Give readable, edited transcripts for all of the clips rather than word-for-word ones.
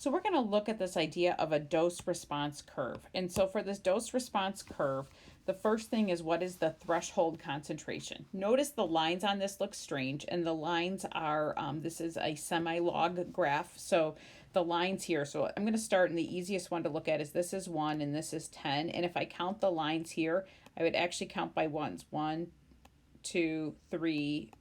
So we're going to look at this idea of a dose response curve. And so for this dose response curve, the first thing is, what is the threshold concentration? Notice the lines on this look strange, and the lines are, this is a semi-log graph. So the lines here, so I'm going to start, and the easiest one to look at is this is 1 and this is 10. And if I count the lines here, I would actually count by ones. 1, 2, 3,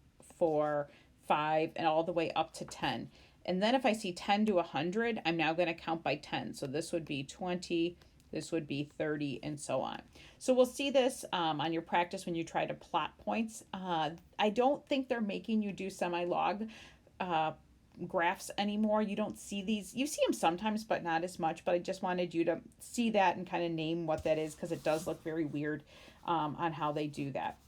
4, 5, and all the way up to 10. And then if I see 10 to 100, I'm now going to count by 10. So this would be 20, this would be 30, and so on. So we'll see this on your practice when you try to plot points. I don't think they're making you do semi-log graphs anymore. You don't see these. You see them sometimes, but not as much. But I just wanted you to see that and kind of name what that is, because it does look very weird on how they do that.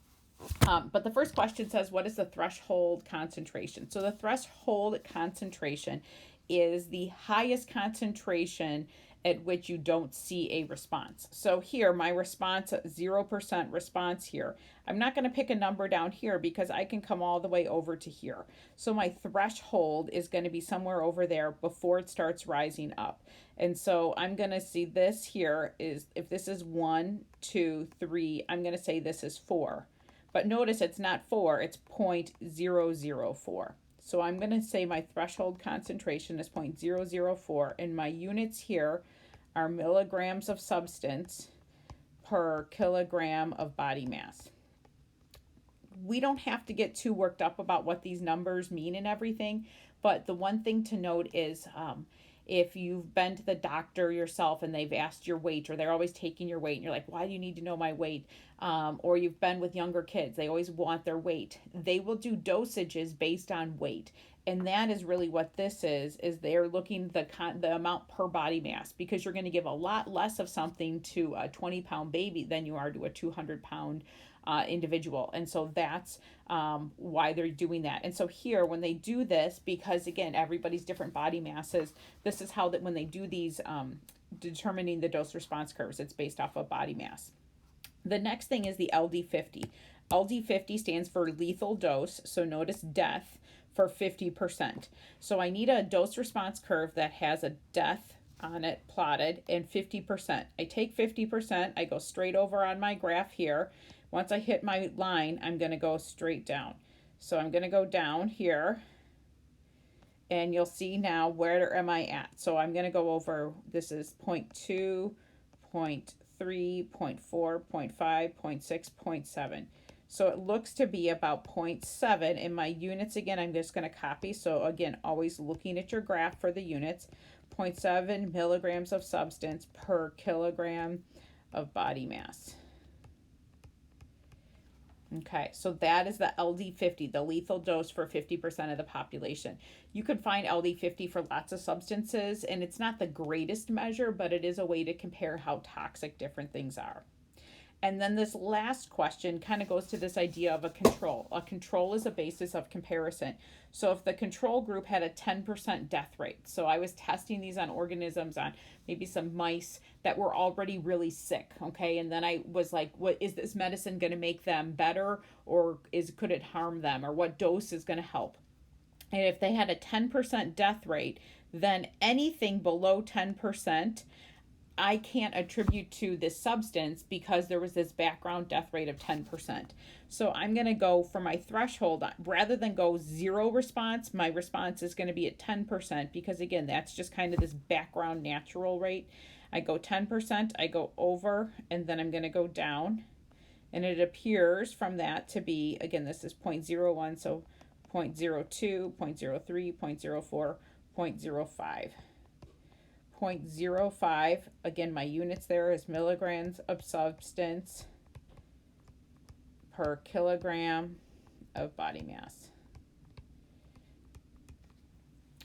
But the first question says, what is the threshold concentration? So the threshold concentration is the highest concentration at which you don't see a response. So here, my response, 0% response here. I'm not going to pick a number down here because I can come all the way over to here. So my threshold is going to be somewhere over there before it starts rising up. And so I'm going to see this here is, if this is 1, 2, 3, I'm going to say this is 4. But notice it's not 4, it's 0.004. So I'm going to say my threshold concentration is 0.004, and my units here are milligrams of substance per kilogram of body mass. We don't have to get too worked up about what these numbers mean and everything, but the one thing to note is if you've been to the doctor yourself and they've asked your weight, or they're always taking your weight and you're like, why do you need to know my weight? Or you've been with younger kids, they always want their weight. They will do dosages based on weight. And that is really what this is they're looking the amount per body mass, because you're going to give a lot less of something to a 20-pound baby than you are to a 200-pound individual. And so that's why they're doing that. And so here, when they do this, because again, everybody's different body masses, this is how that when they do these determining the dose response curves, it's based off of body mass. The next thing is the LD50. LD50 stands for lethal dose. So notice death for 50%. So I need a dose response curve that has a death on it plotted and 50%. I take 50%, I go straight over on my graph here. Once I hit my line, I'm going to go straight down. So I'm going to go down here, and you'll see now, where am I at? So I'm going to go over, this is 0.2, 0.3, 0.4, 0.5, 0.6, 0.7. So it looks to be about 0.7. In my units, again, I'm just going to copy. So again, always looking at your graph for the units. 0.7 milligrams of substance per kilogram of body mass. Okay, so that is the LD50, the lethal dose for 50% of the population. You could find LD50 for lots of substances, and it's not the greatest measure, but it is a way to compare how toxic different things are. And then this last question kind of goes to this idea of a control. A control is a basis of comparison. So if the control group had a 10% death rate, so I was testing these on organisms, on maybe some mice that were already really sick, okay? And then I was like, what is this medicine going to make them better, or could it harm them, or what dose is going to help? And if they had a 10% death rate, then anything below 10%, I can't attribute to this substance because there was this background death rate of 10%. So I'm going to go for my threshold, rather than go 0 response, my response is going to be at 10%, because again, that's just kind of this background natural rate. I go 10%, I go over, and then I'm going to go down. And it appears from that to be, again, this is 0.01, so 0.02, 0.03, 0.04, 0.05. 0.05, again, my units there is milligrams of substance per kilogram of body mass.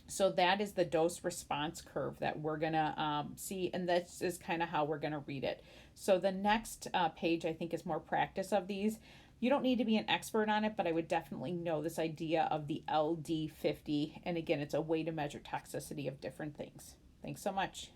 So that is the dose response curve that we're going to see, and this is kind of how we're going to read it. So the next page, I think, is more practice of these. You don't need to be an expert on it, but I would definitely know this idea of the LD50. And again, it's a way to measure toxicity of different things. Thanks so much.